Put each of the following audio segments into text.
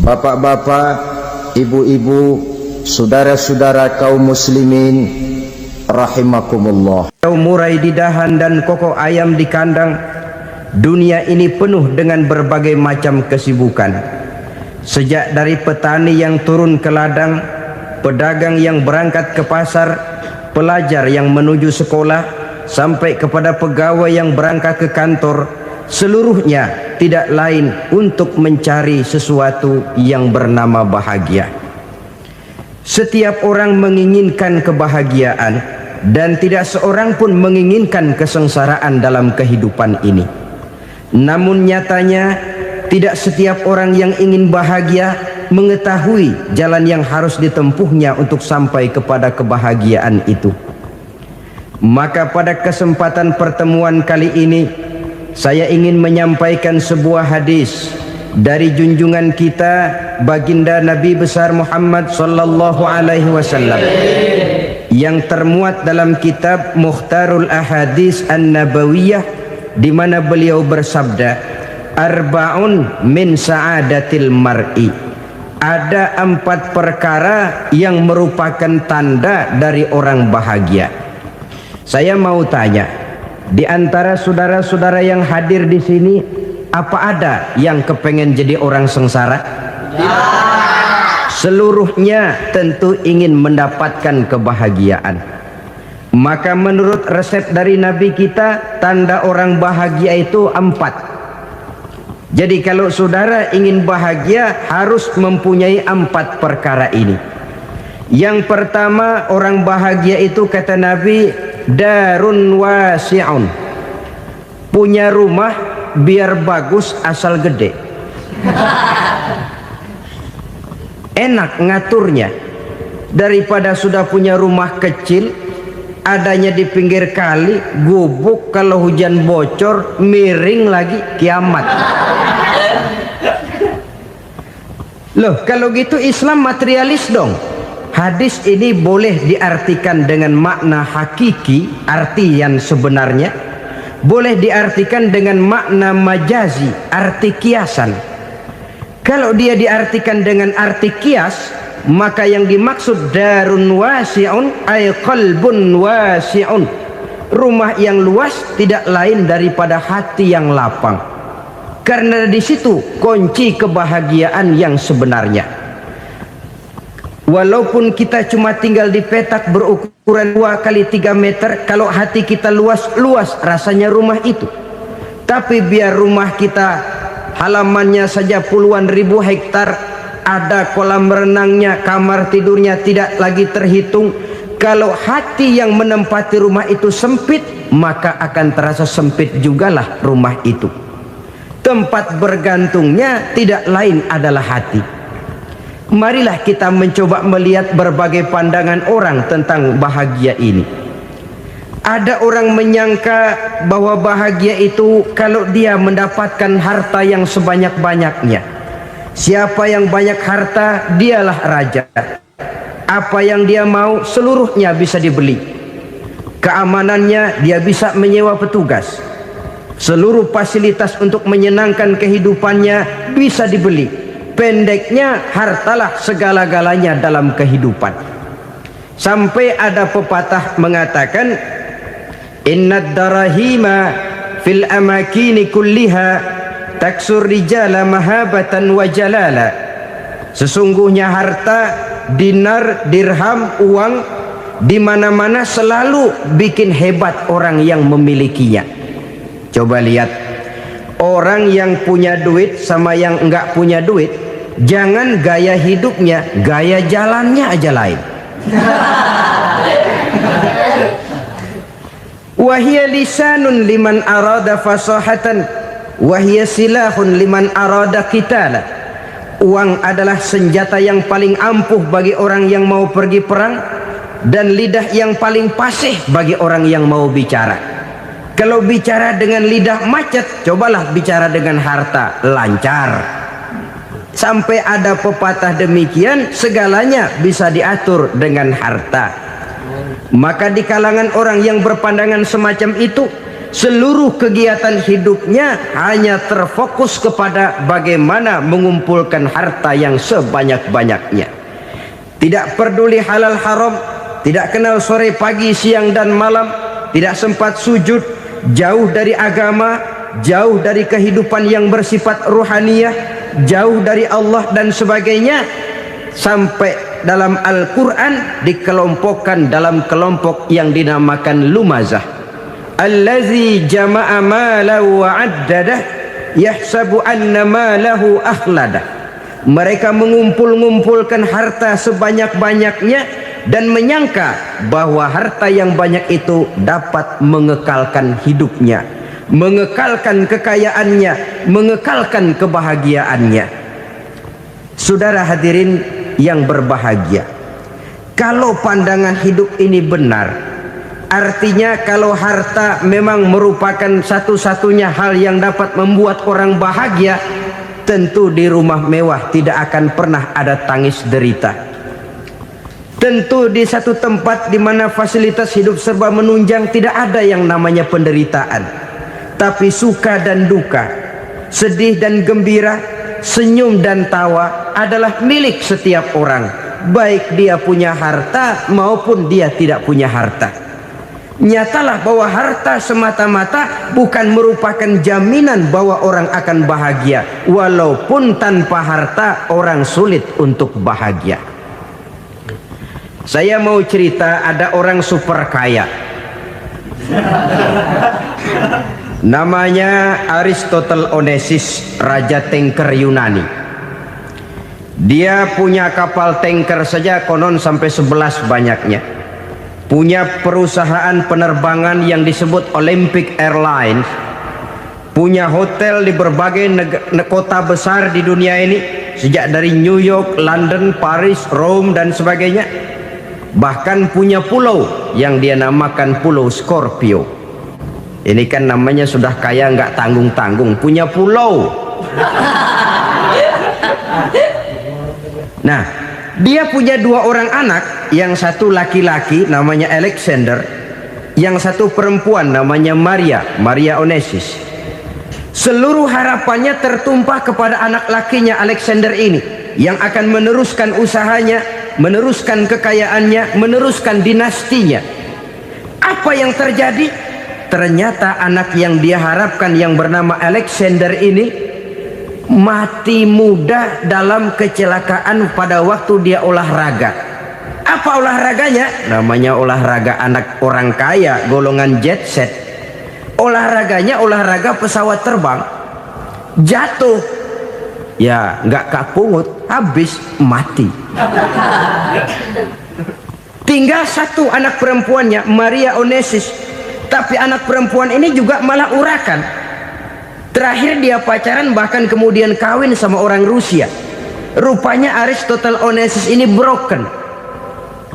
Bapak-bapak, ibu-ibu, saudara-saudara kaum muslimin rahimakumullah. Murai di dahan dan koko ayam di kandang. Dunia ini penuh dengan berbagai macam kesibukan. Sejak dari petani yang turun ke ladang, pedagang yang berangkat ke pasar, pelajar yang menuju sekolah, sampai kepada pegawai yang berangkat ke kantor, seluruhnya tidak lain untuk mencari sesuatu yang bernama bahagia. Setiap orang menginginkan kebahagiaan, dan tidak seorang pun menginginkan kesengsaraan dalam kehidupan ini. Namun nyatanya tidak setiap orang yang ingin bahagia mengetahui jalan yang harus ditempuhnya untuk sampai kepada kebahagiaan itu. Maka pada kesempatan pertemuan kali ini, saya ingin menyampaikan sebuah hadis dari junjungan kita baginda Nabi besar Muhammad sallallahu alaihi wasallam yang termuat dalam kitab Mukhtarul Ahadits An-Nabawiyah, di mana beliau bersabda, arba'un min sa'adatil mar'i. Ada 4 perkara yang merupakan tanda dari orang bahagia. Saya mau tanya, di antara saudara-saudara yang hadir di sini, apa ada yang kepengen jadi orang sengsara? Ya. Seluruhnya tentu ingin mendapatkan kebahagiaan. Maka menurut resep dari Nabi kita, tanda orang bahagia itu 4. Jadi kalau saudara ingin bahagia, harus mempunyai 4 perkara ini. Yang pertama, orang bahagia itu kata Nabi, darun wasi'un. Punya rumah biar bagus asal gede. Enak ngaturnya, daripada sudah punya rumah kecil adanya di pinggir kali, gubuk, kalau hujan bocor, miring lagi, kiamat. Loh, kalau gitu Islam materialis dong. Hadis ini boleh diartikan dengan makna hakiki, arti yang sebenarnya, boleh diartikan dengan makna majazi, arti kiasan. Kalau dia diartikan dengan arti kias, maka yang dimaksud darun wasi'un ay qalbun wasi'un. Rumah yang luas tidak lain daripada hati yang lapang. Karena di situ kunci kebahagiaan yang sebenarnya. Walaupun kita cuma tinggal di petak berukuran 2 kali 3 meter, kalau hati kita luas rasanya rumah itu. Tapi biar rumah kita halamannya saja puluhan ribu hektar, ada kolam renangnya, kamar tidurnya tidak lagi terhitung. Kalau hati yang menempati rumah itu sempit, maka akan terasa sempit jugalah rumah itu. Tempat bergantungnya tidak lain adalah hati. Marilah kita mencoba melihat berbagai pandangan orang tentang bahagia ini. Ada orang menyangka bahwa bahagia itu kalau dia mendapatkan harta yang sebanyak-banyaknya. Siapa yang banyak harta, dialah raja. Apa yang dia mau, seluruhnya bisa dibeli. Keamanannya, dia bisa menyewa petugas. Seluruh fasilitas untuk menyenangkan kehidupannya bisa dibeli. Pendeknya, hartalah segala-galanya dalam kehidupan. Sampai ada pepatah mengatakan, innad darahima fil amakini kulliha taksur rijala mahabatan wa jalala. Sesungguhnya harta, dinar, dirham, uang di mana-mana selalu bikin hebat orang yang memilikinya. Coba lihat, orang yang punya duit sama yang enggak punya duit, jangan gaya hidupnya, gaya jalannya aja lain. Wahia lisanun liman arada fasahatan, wahia silahun liman arada qitala. Uang adalah senjata yang paling ampuh bagi orang yang mau pergi perang, dan lidah yang paling fasih bagi orang yang mau bicara. Kalau bicara dengan lidah macet, cobalah bicara dengan harta, lancar. Sampai ada pepatah demikian, segalanya bisa diatur dengan harta. Maka di kalangan orang yang berpandangan semacam itu, seluruh kegiatan hidupnya hanya terfokus kepada bagaimana mengumpulkan harta yang sebanyak-banyaknya. Tidak peduli halal haram, tidak kenal sore pagi siang dan malam, tidak sempat sujud, jauh dari agama, jauh dari kehidupan yang bersifat ruhaniyah, jauh dari Allah dan sebagainya. Sampai dalam Al-Quran dikelompokkan dalam kelompok yang dinamakan lumazah. Allazi jama'a malahu wa 'addadah yahsabu anna malahu akhladah. Mereka mengumpul-ngumpulkan harta sebanyak-banyaknya dan menyangka bahwa harta yang banyak itu dapat mengekalkan hidupnya, mengekalkan kekayaannya, mengekalkan kebahagiaannya. Saudara hadirin yang berbahagia, kalau pandangan hidup ini benar, artinya kalau harta memang merupakan satu-satunya hal yang dapat membuat orang bahagia, tentu di rumah mewah tidak akan pernah ada tangis derita. Tentu di satu tempat di mana fasilitas hidup serba menunjang tidak ada yang namanya penderitaan. Tapi suka dan duka, sedih dan gembira, senyum dan tawa adalah milik setiap orang, baik dia punya harta maupun dia tidak punya harta. Nyatalah bahwa harta semata-mata bukan merupakan jaminan bahwa orang akan bahagia, walaupun tanpa harta orang sulit untuk bahagia. Saya mau cerita, ada orang super kaya, namanya Aristotle Onesimus, raja tanker Yunani. Dia punya kapal tanker saja konon sampai 11 banyaknya. Punya perusahaan penerbangan yang disebut Olympic Airlines, punya hotel di berbagai kota besar di dunia ini, sejak dari New York, London, Paris, Rome dan sebagainya. Bahkan punya pulau yang dia namakan Pulau Scorpio. Ini kan namanya sudah kaya nggak tanggung-tanggung, punya pulau. Nah, dia punya 2 orang anak, yang satu laki-laki namanya Alexander, yang satu perempuan namanya Maria Onesimus. Seluruh harapannya tertumpah kepada anak lakinya Alexander ini, yang akan meneruskan usahanya, meneruskan kekayaannya, meneruskan dinastinya. Apa yang terjadi? Ternyata anak yang dia harapkan yang bernama Alexander ini mati muda dalam kecelakaan pada waktu dia olahraga. Apa olahraganya? Namanya olahraga anak orang kaya, golongan jet set. Olahraganya olahraga pesawat terbang. Jatuh, ya nggak kapungut, habis mati. Tinggal satu anak perempuannya, Maria Onesimus. Tapi anak perempuan ini juga malah urakan. Terakhir dia pacaran, bahkan kemudian kawin sama orang Rusia. Rupanya Aristotle Onesimus ini broken.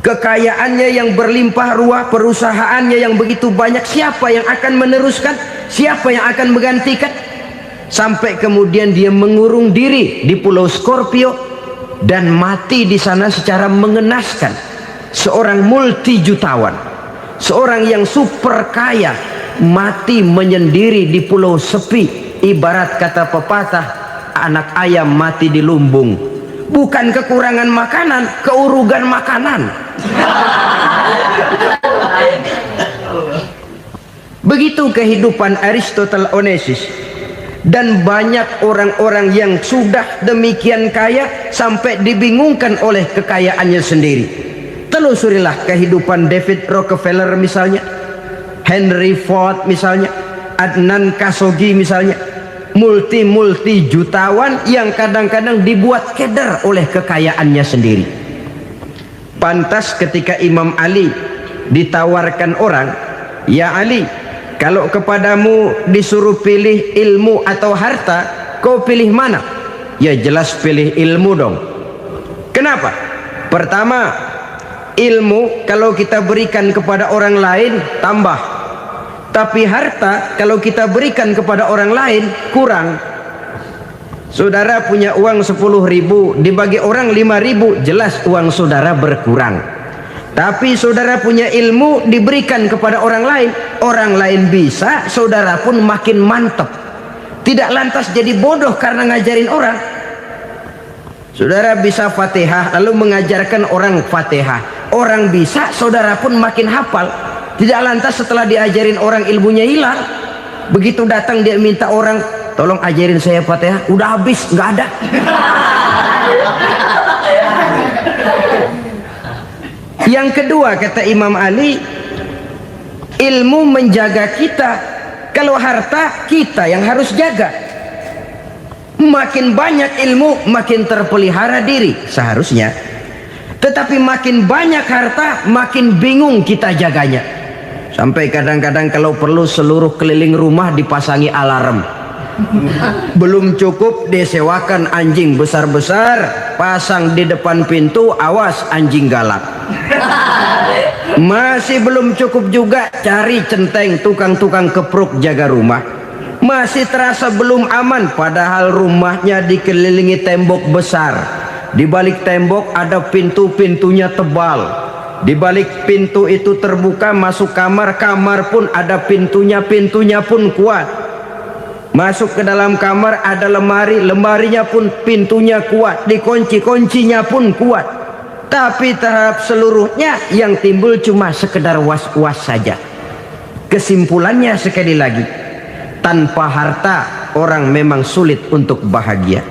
Kekayaannya yang berlimpah ruah, perusahaannya yang begitu banyak, siapa yang akan meneruskan? Siapa yang akan menggantikan? Sampai kemudian dia mengurung diri di Pulau Scorpio dan mati di sana secara mengenaskan. Seorang multi jutawan, seorang yang super kaya, mati menyendiri di pulau sepi. Ibarat kata pepatah, anak ayam mati di lumbung. Bukan kekurangan makanan, keurugan makanan. Begitu kehidupan Aristotle Onesimus. Dan banyak orang-orang yang sudah demikian kaya sampai dibingungkan oleh kekayaannya sendiri. Telusurilah kehidupan David Rockefeller misalnya, Henry Ford misalnya, Adnan Khashoggi misalnya. Multi jutawan yang kadang-kadang dibuat keder oleh kekayaannya sendiri. Pantas ketika Imam Ali ditawarkan orang, "Ya Ali, kalau kepadamu disuruh pilih ilmu atau harta, kau pilih mana?" Ya jelas pilih ilmu dong. Kenapa? Pertama, ilmu kalau kita berikan kepada orang lain tambah. Tapi harta kalau kita berikan kepada orang lain kurang. Saudara punya uang 10.000, dibagi orang 5.000, jelas uang saudara berkurang. Tapi saudara punya ilmu diberikan kepada orang lain bisa, saudara pun makin mantap. Tidak lantas jadi bodoh karena ngajarin orang. Saudara bisa Fatihah lalu mengajarkan orang Fatihah. Orang bisa, saudara pun makin hafal. Tidak lantas setelah diajarin orang ilmunya hilang. Begitu datang dia minta orang, tolong ajarin saya Fatihah, udah habis, nggak ada. Yang kedua kata Imam Ali, ilmu menjaga kita. Kalau harta kita yang harus jaga. Makin banyak ilmu makin terpelihara diri seharusnya. Tetapi makin banyak harta makin bingung kita jaganya. Sampai kadang-kadang kalau perlu seluruh keliling rumah dipasangi alarm. Belum cukup disewakan anjing besar-besar, pasang di depan pintu, awas anjing galak. Masih belum cukup juga, cari centeng tukang-tukang kepruk jaga rumah. Masih terasa belum aman, padahal rumahnya dikelilingi tembok besar. Di balik tembok ada pintu-pintunya tebal. Di balik pintu itu terbuka masuk kamar, kamar pun ada pintunya, pintunya pun kuat. Masuk ke dalam kamar ada lemari, lemarinya pun pintunya kuat, dikunci, kuncinya pun kuat. Tapi terhadap seluruhnya yang timbul cuma sekedar was-was saja. Kesimpulannya sekali lagi, tanpa harta orang memang sulit untuk bahagia.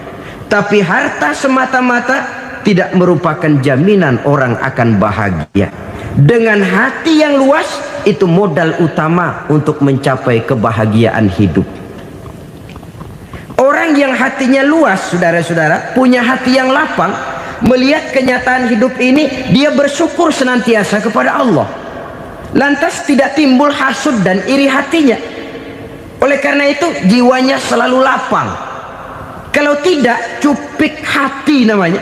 Tapi harta semata-mata tidak merupakan jaminan orang akan bahagia. Dengan hati yang luas, itu modal utama untuk mencapai kebahagiaan hidup. Orang yang hatinya luas, saudara-saudara, punya hati yang lapang, melihat kenyataan hidup ini, dia bersyukur senantiasa kepada Allah. Lantas tidak timbul hasud dan iri hatinya. Oleh karena itu jiwanya selalu lapang. Kalau tidak, cupik hati namanya,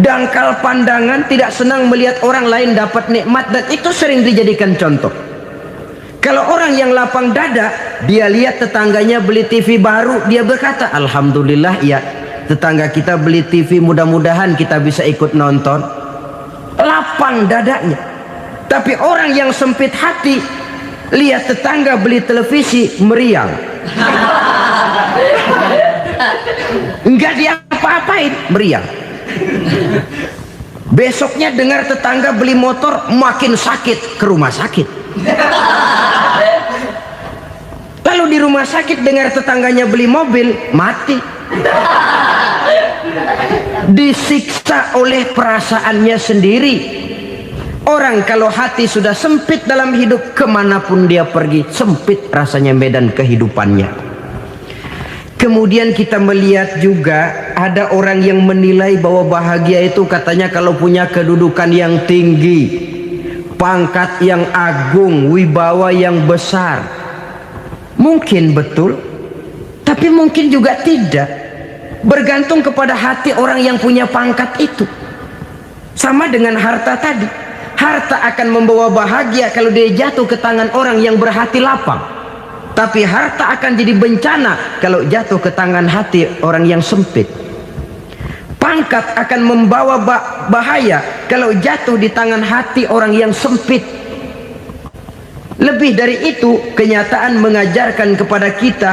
dangkal pandangan, tidak senang melihat orang lain dapat nikmat, dan itu sering dijadikan contoh. Kalau orang yang lapang dada, dia lihat tetangganya beli TV baru, dia berkata, alhamdulillah ya, tetangga kita beli TV, mudah-mudahan kita bisa ikut nonton. Lapang dadanya. Tapi orang yang sempit hati, lihat tetangga beli televisi, meriang. Enggak diapa-apain, meriang. Besoknya dengar tetangga beli motor, makin sakit, ke rumah sakit. Lalu di rumah sakit dengar tetangganya beli mobil, mati. Disiksa oleh perasaannya sendiri. Orang kalau hati sudah sempit dalam hidup, kemanapun dia pergi, sempit rasanya medan kehidupannya. Kemudian kita melihat juga ada orang yang menilai bahwa bahagia itu katanya kalau punya kedudukan yang tinggi, pangkat yang agung, wibawa yang besar. Mungkin betul, tapi mungkin juga tidak. Bergantung kepada hati orang yang punya pangkat itu. Sama dengan harta tadi. Harta akan membawa bahagia kalau dia jatuh ke tangan orang yang berhati lapang. Tapi harta akan jadi bencana kalau jatuh ke tangan hati orang yang sempit. Pangkat akan membawa bahaya kalau jatuh di tangan hati orang yang sempit. Lebih dari itu, kenyataan mengajarkan kepada kita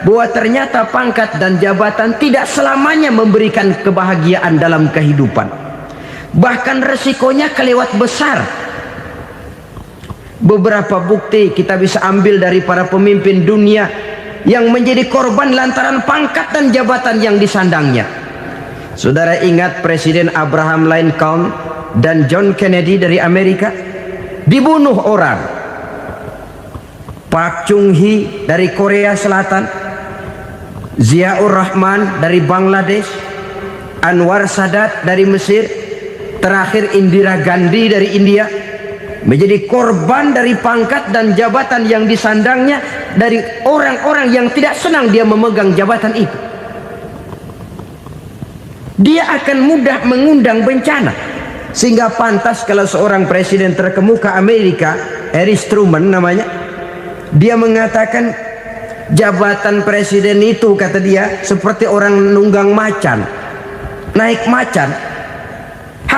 bahwa ternyata pangkat dan jabatan tidak selamanya memberikan kebahagiaan dalam kehidupan. Bahkan resikonya kelewat besar. Beberapa bukti kita bisa ambil dari para pemimpin dunia yang menjadi korban lantaran pangkat dan jabatan yang disandangnya. Saudara ingat Presiden Abraham Lincoln dan John Kennedy dari Amerika? Dibunuh orang. Park Chung-hee dari Korea Selatan, Ziaur Rahman dari Bangladesh, Anwar Sadat dari Mesir, terakhir Indira Gandhi dari India, menjadi korban dari pangkat dan jabatan yang disandangnya dari orang-orang yang tidak senang dia memegang jabatan itu. Dia akan mudah mengundang bencana, sehingga pantas kalau seorang presiden terkemuka Amerika, Harry Truman namanya, dia mengatakan jabatan presiden itu, kata dia, seperti orang nunggang macan, naik macan.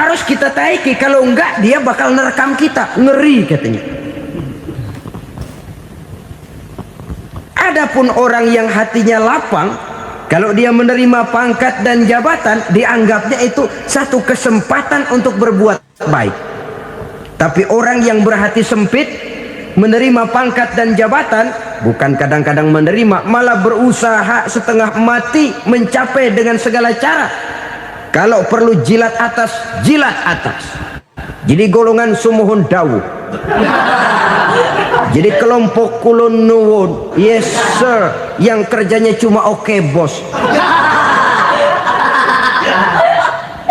Harus kita taiki, kalau enggak dia bakal nerekam kita. Ngeri katanya. Adapun orang yang hatinya lapang, kalau dia menerima pangkat dan jabatan, dianggapnya itu satu kesempatan untuk berbuat baik. Tapi orang yang berhati sempit, menerima pangkat dan jabatan, bukan kadang-kadang menerima, malah berusaha setengah mati mencapai dengan segala cara. Kalau perlu jilat atas, jilat atas. Jadi golongan sumuhun dawu. Jadi kelompok kulon nuwun, yes sir, yang kerjanya cuma oke bos.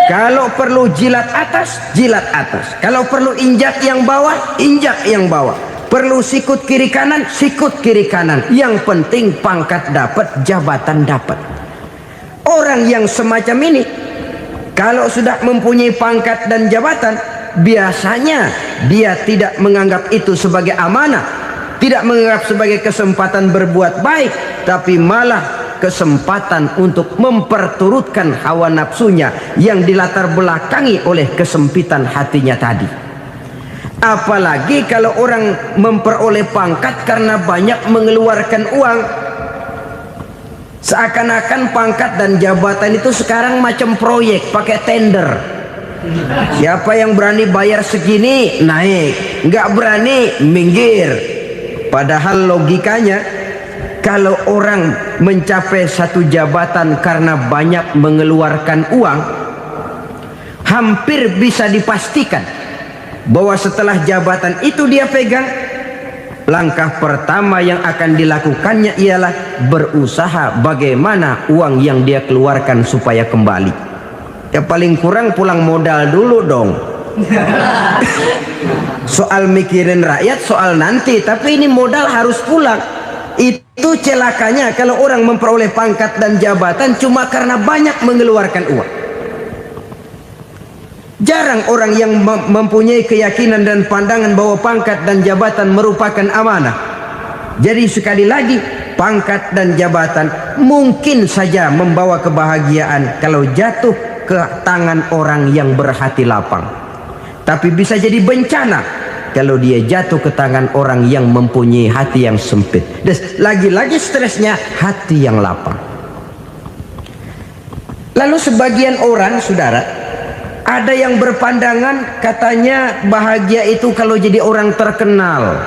Kalau perlu jilat atas, jilat atas. Kalau perlu injak yang bawah, injak yang bawah. Perlu sikut kiri kanan, sikut kiri kanan. Yang penting pangkat dapat, jabatan dapat. Orang yang semacam ini, kalau sudah mempunyai pangkat dan jabatan, biasanya dia tidak menganggap itu sebagai amanah, tidak menganggap sebagai kesempatan berbuat baik, tapi malah kesempatan untuk memperturutkan hawa nafsunya yang dilatar belakangi oleh kesempitan hatinya tadi. Apalagi kalau orang memperoleh pangkat karena banyak mengeluarkan uang, seakan-akan pangkat dan jabatan itu sekarang macam proyek, pakai tender. Siapa yang berani bayar segini naik, nggak berani minggir. Padahal logikanya, kalau orang mencapai satu jabatan karena banyak mengeluarkan uang, hampir bisa dipastikan bahwa setelah jabatan itu dia pegang, langkah pertama yang akan dilakukannya ialah berusaha bagaimana uang yang dia keluarkan supaya kembali. Ya paling kurang pulang modal dulu dong. Soal mikirin rakyat soal nanti, tapi ini modal harus pulang. Itu celakanya kalau orang memperoleh pangkat dan jabatan cuma karena banyak mengeluarkan uang. Jarang orang yang mempunyai keyakinan dan pandangan bahwa pangkat dan jabatan merupakan amanah. Jadi sekali lagi, pangkat dan jabatan mungkin saja membawa kebahagiaan kalau jatuh ke tangan orang yang berhati lapang. Tapi bisa jadi bencana kalau dia jatuh ke tangan orang yang mempunyai hati yang sempit. Dan lagi-lagi stresnya hati yang lapang. Lalu sebagian orang, saudara, ada yang berpandangan katanya bahagia itu kalau jadi orang terkenal,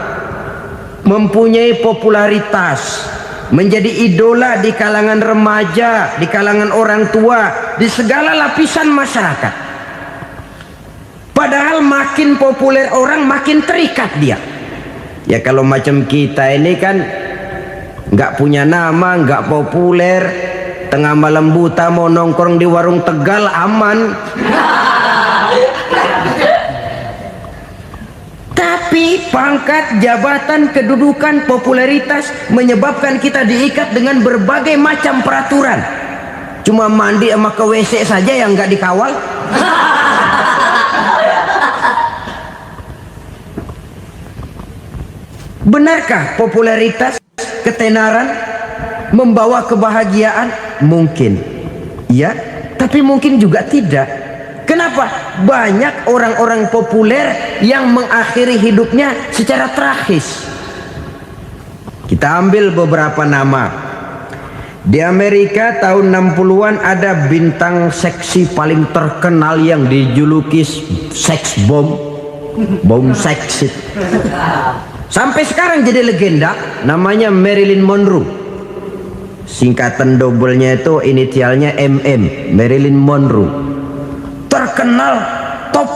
mempunyai popularitas, menjadi idola di kalangan remaja, di kalangan orang tua, di segala lapisan masyarakat. Padahal makin populer orang makin terikat dia. Ya kalau macam kita ini kan nggak punya nama, nggak populer, tengah malam buta mau nongkrong di warung Tegal aman. Tapi pangkat, jabatan, kedudukan, popularitas menyebabkan kita diikat dengan berbagai macam peraturan. Cuma mandi sama ke WC saja yang nggak dikawal. Benarkah popularitas, ketenaran membawa kebahagiaan? Mungkin ya, tapi mungkin juga tidak. Kenapa? Banyak orang-orang populer yang mengakhiri hidupnya secara tragis. Kita ambil beberapa nama. Di Amerika tahun 60-an ada bintang seksi paling terkenal yang dijuluki seks bom, bom seks. Sampai sekarang jadi legenda, namanya Marilyn Monroe. Singkatan doublenya itu inisialnya MM, Marilyn Monroe. Terkenal top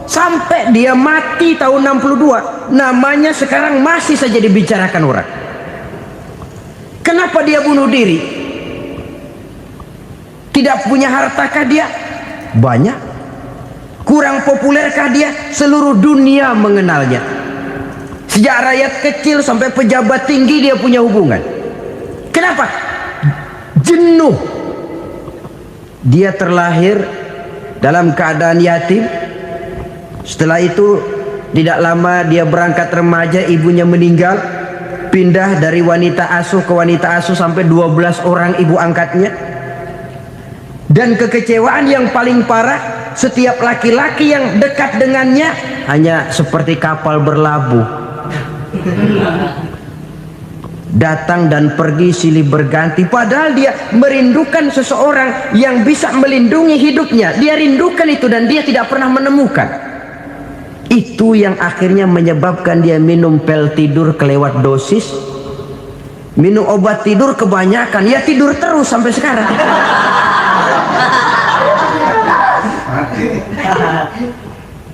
sampai dia mati tahun 62, namanya sekarang masih saja dibicarakan orang. Kenapa dia bunuh diri? Tidak punya hartakah dia? Banyak. Kurang populerkah dia? Seluruh dunia mengenalnya. Sejak rakyat kecil sampai pejabat tinggi dia punya hubungan. Kenapa? Jenuh. Dia terlahir dalam keadaan yatim. Setelah itu tidak lama dia berangkat remaja, ibunya meninggal, pindah dari wanita asuh ke wanita asuh sampai 12 orang ibu angkatnya. Dan kekecewaan yang paling parah, setiap laki-laki yang dekat dengannya hanya seperti kapal berlabuh, datang dan pergi silih berganti. Padahal dia merindukan seseorang yang bisa melindungi hidupnya. Dia rindukan itu dan dia tidak pernah menemukan. Itu yang akhirnya menyebabkan dia minum pil tidur kelewat dosis, minum obat tidur kebanyakan, ya tidur terus sampai sekarang.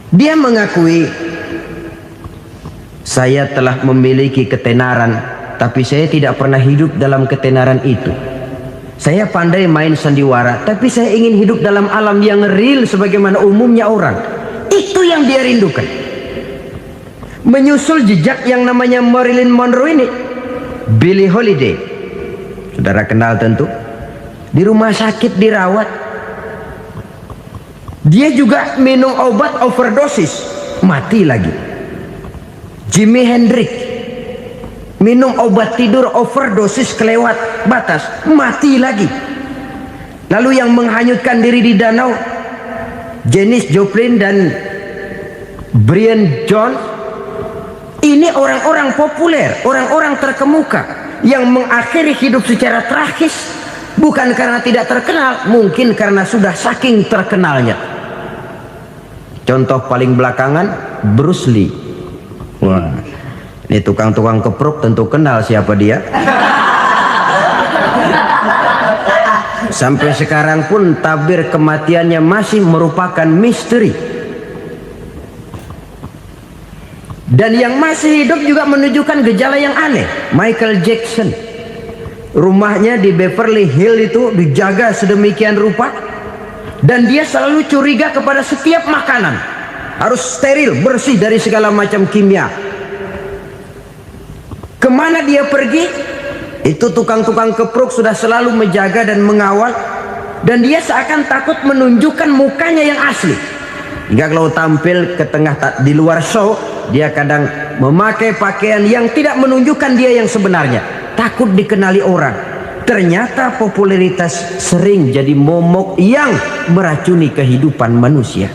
Dia mengakui, saya telah memiliki ketenaran, tapi saya tidak pernah hidup dalam ketenaran itu. Saya pandai main sandiwara, tapi saya ingin hidup dalam alam yang real sebagaimana umumnya orang. Itu yang dia rindukan. Menyusul jejak yang namanya Marilyn Monroe ini, Billie Holiday, saudara kenal tentu. Di rumah sakit dirawat, dia juga minum obat overdosis, mati lagi. Jimi Hendrix minum obat tidur overdosis kelewat batas, mati lagi. Lalu yang menghanyutkan diri di danau, Janis Joplin dan Brian Jones. Ini orang-orang populer, orang-orang terkemuka yang mengakhiri hidup secara tragis, bukan karena tidak terkenal, mungkin karena sudah saking terkenalnya. Contoh paling belakangan, Bruce Lee. Wah, ini tukang-tukang kepruk tentu kenal siapa dia. Sampai sekarang pun tabir kematiannya masih merupakan misteri. Dan yang masih hidup juga menunjukkan gejala yang aneh. Michael Jackson, rumahnya di Beverly Hills itu dijaga sedemikian rupa, dan dia selalu curiga kepada setiap makanan harus steril, bersih dari segala macam kimia. Kemana dia pergi, itu tukang-tukang kepruk sudah selalu menjaga dan mengawal, dan dia seakan takut menunjukkan mukanya yang asli. Hingga kalau tampil ke tengah di luar show, dia kadang memakai pakaian yang tidak menunjukkan dia yang sebenarnya, takut dikenali orang. Ternyata popularitas sering jadi momok yang meracuni kehidupan manusia.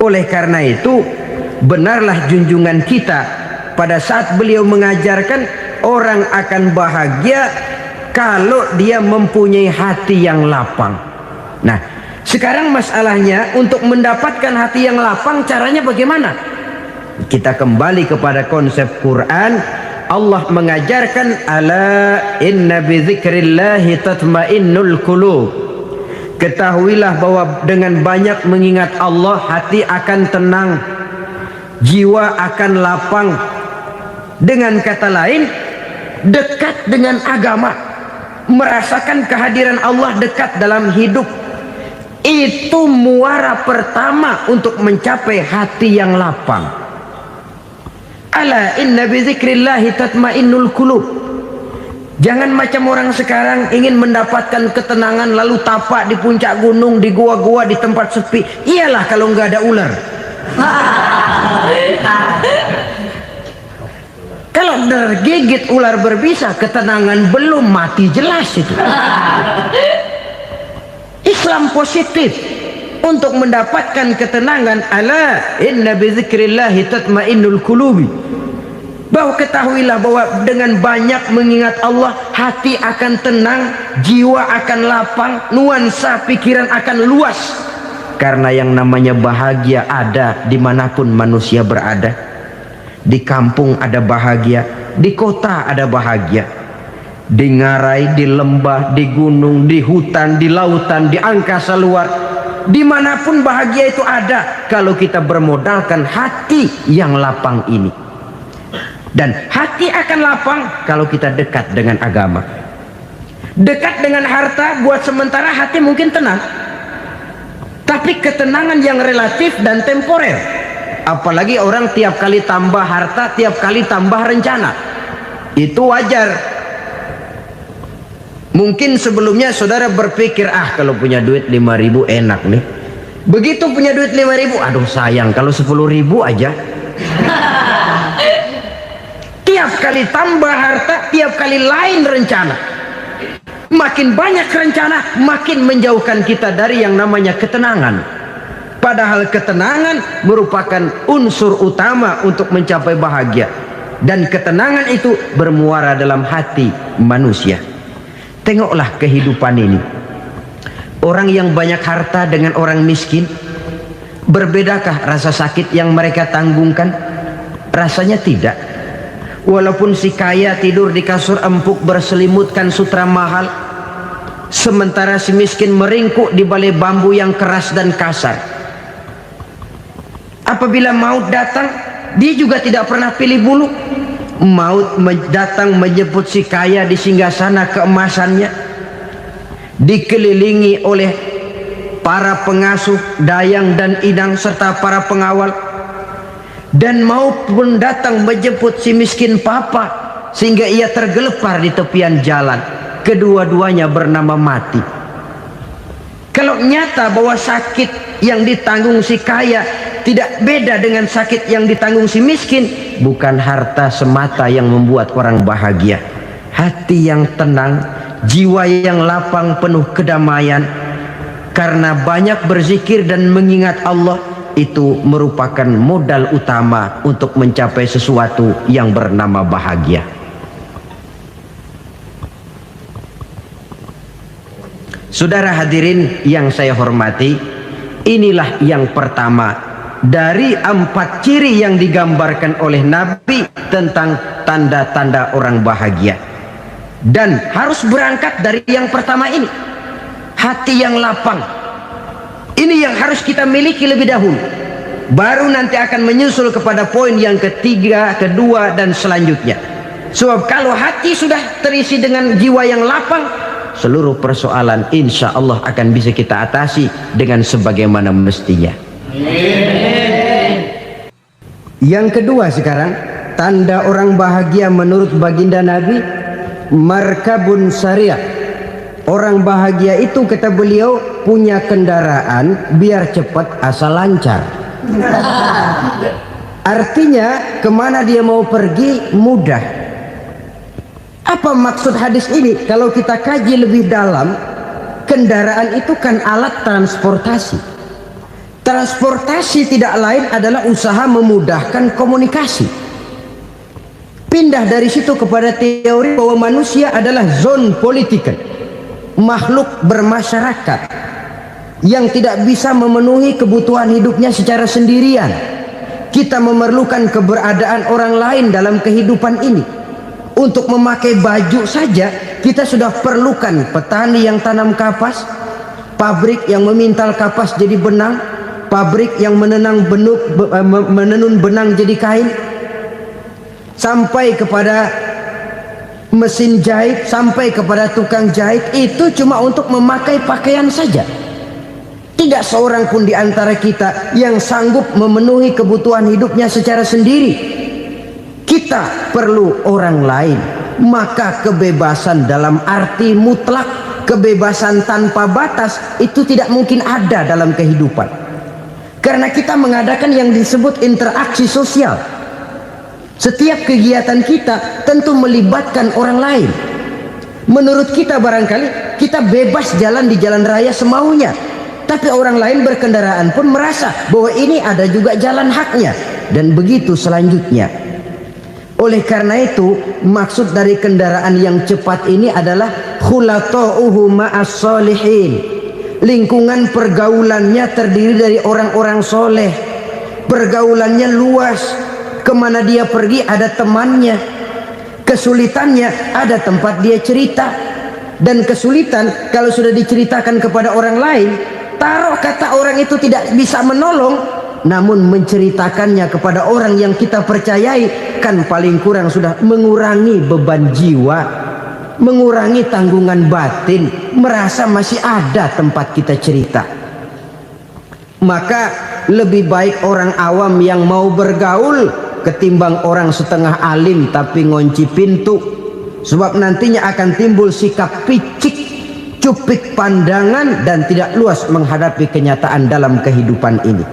Oleh karena itu, benarlah junjungan kita pada saat beliau mengajarkan orang akan bahagia kalau dia mempunyai hati yang lapang. Nah, sekarang masalahnya untuk mendapatkan hati yang lapang, caranya bagaimana? Kita kembali kepada konsep Quran. Allah mengajarkan, ala inna bi dzikrillahi tatmainnul qulub. Ketahuilah bahwa dengan banyak mengingat Allah, hati akan tenang, jiwa akan lapang. Dengan kata lain, dekat dengan agama, merasakan kehadiran Allah dekat dalam hidup, itu muara pertama untuk mencapai hati yang lapang. Ala inna bi dzikrillahi tatmainnul qulub. Jangan macam orang sekarang ingin mendapatkan ketenangan lalu tapak di puncak gunung, di gua-gua, di tempat sepi. Iyalah kalau nggak ada ular. Kalau tergigit ular berbisa, ketenangan belum, mati jelas itu. Islam positif untuk mendapatkan ketenangan. Ala inna bi dzikrillahi tatmainnul qulubi. Bahwa ketahuilah bahwa dengan banyak mengingat Allah, hati akan tenang, jiwa akan lapang, nuansa pikiran akan luas. Karena yang namanya bahagia ada dimanapun manusia berada. Di kampung ada bahagia, di kota ada bahagia, di ngarai, di lembah, di gunung, di hutan, di lautan, di angkasa luar, dimanapun bahagia itu ada kalau kita bermodalkan hati yang lapang ini. Dan hati akan lapang kalau kita dekat dengan agama. Dekat dengan harta buat sementara hati mungkin tenang, tapi ketenangan yang relatif dan temporer. Apalagi orang tiap kali tambah harta, tiap kali tambah rencana, itu wajar. Mungkin sebelumnya saudara berpikir, kalau punya duit 5.000 enak nih. Begitu punya duit 5.000, aduh sayang kalau 10.000 aja. Tiap kali tambah harta, tiap kali lain rencana. Makin banyak rencana, makin menjauhkan kita dari yang namanya ketenangan. Padahal ketenangan merupakan unsur utama untuk mencapai bahagia. Dan ketenangan itu bermuara dalam hati manusia. Tengoklah kehidupan ini. Orang yang banyak harta dengan orang miskin, berbedakah rasa sakit yang mereka tanggungkan? Rasanya tidak. Walaupun si kaya tidur di kasur empuk berselimutkan sutra mahal, sementara si miskin meringkuk di balai bambu yang keras dan kasar. Apabila maut datang, dia juga tidak pernah pilih bulu. Maut datang menjemput si kaya di singgasana keemasannya, dikelilingi oleh para pengasuh, dayang dan idang serta para pengawal. Dan maut pun datang menjemput si miskin papa, sehingga ia tergelepar di tepian jalan. Kedua-duanya bernama mati. Kalau nyata bahwa sakit yang ditanggung si kaya tidak beda dengan sakit yang ditanggung si miskin, bukan harta semata yang membuat orang bahagia. Hati yang tenang, jiwa yang lapang penuh kedamaian karena banyak berzikir dan mengingat Allah, itu merupakan modal utama untuk mencapai sesuatu yang bernama bahagia. Saudara hadirin yang saya hormati, inilah yang pertama dari 4 ciri yang digambarkan oleh Nabi tentang tanda-tanda orang bahagia. Dan harus berangkat dari yang pertama ini, hati yang lapang. Ini yang harus kita miliki lebih dahulu, baru nanti akan menyusul kepada poin yang ketiga, kedua dan selanjutnya. Sebab kalau hati sudah terisi dengan jiwa yang lapang, seluruh persoalan insya Allah akan bisa kita atasi dengan sebagaimana mestinya. Yang kedua sekarang, tanda orang bahagia menurut baginda Nabi, markabun syariah. Orang bahagia itu, kata beliau, punya kendaraan biar cepat asal lancar. Artinya kemana dia mau pergi mudah. Apa maksud hadis ini? Kalau kita kaji lebih dalam, kendaraan itu kan alat transportasi. Transportasi tidak lain adalah usaha memudahkan komunikasi. Pindah dari situ kepada teori bahwa manusia adalah zon political, makhluk bermasyarakat yang tidak bisa memenuhi kebutuhan hidupnya secara sendirian. Kita memerlukan keberadaan orang lain dalam kehidupan ini. Untuk memakai baju saja kita sudah perlukan petani yang tanam kapas, pabrik yang memintal kapas jadi benang, pabrik yang menenun benang jadi kain, sampai kepada mesin jahit, sampai kepada tukang jahit. Itu cuma untuk memakai pakaian saja. Tidak seorang pun di antara kita yang sanggup memenuhi kebutuhan hidupnya secara sendiri. Kita perlu orang lain. Maka kebebasan dalam arti mutlak, kebebasan tanpa batas, itu tidak mungkin ada dalam kehidupan. Karena kita mengadakan yang disebut interaksi sosial. Setiap kegiatan kita tentu melibatkan orang lain. Menurut kita barangkali kita bebas jalan di jalan raya semaunya, tapi orang lain berkendaraan pun merasa bahwa ini ada juga jalan haknya, dan begitu selanjutnya. Oleh karena itu, maksud dari kendaraan yang cepat ini adalah khulata'uhu ma'as solihin. Lingkungan pergaulannya terdiri dari orang-orang soleh. Pergaulannya luas. Kemana dia pergi ada temannya. Kesulitannya ada tempat dia cerita. Dan kesulitan kalau sudah diceritakan kepada orang lain, taruh kata orang itu tidak bisa menolong, namun menceritakannya kepada orang yang kita percayai, kan paling kurang sudah mengurangi beban jiwa, mengurangi tanggungan batin, merasa masih ada tempat kita cerita. Maka lebih baik orang awam yang mau bergaul ketimbang orang setengah alim tapi ngunci pintu. Sebab nantinya akan timbul sikap picik, cupik pandangan, dan tidak luas menghadapi kenyataan dalam kehidupan ini.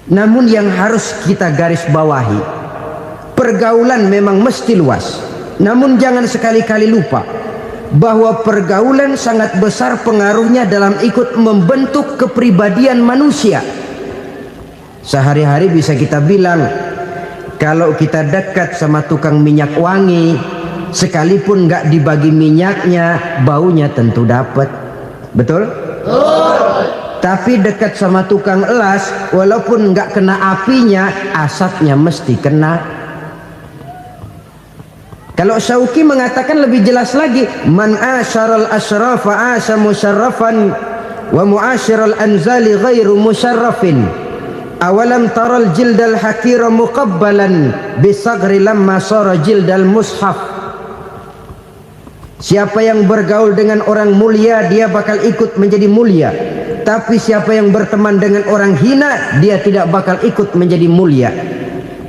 Namun yang harus kita garis bawahi, pergaulan memang mesti luas. Namun jangan sekali-kali lupa bahwa pergaulan sangat besar pengaruhnya dalam ikut membentuk kepribadian manusia. Sehari-hari bisa kita bilang, kalau kita dekat sama tukang minyak wangi, sekalipun nggak dibagi minyaknya, baunya tentu dapat. Betul? Tapi dekat sama tukang elas, walaupun nggak kena apinya, asapnya mesti kena. Kalau Syauqi mengatakan lebih jelas lagi, man asyaral asrafa asa musyarrafan wa muasyiral anzali ghairu musyarrafin. Awalam taral jildal hakira muqabbalan bisagri lamma sara jildal mushaf. Siapa yang bergaul dengan orang mulia, dia bakal ikut menjadi mulia. Tapi siapa yang berteman dengan orang hina, dia tidak bakal ikut menjadi mulia.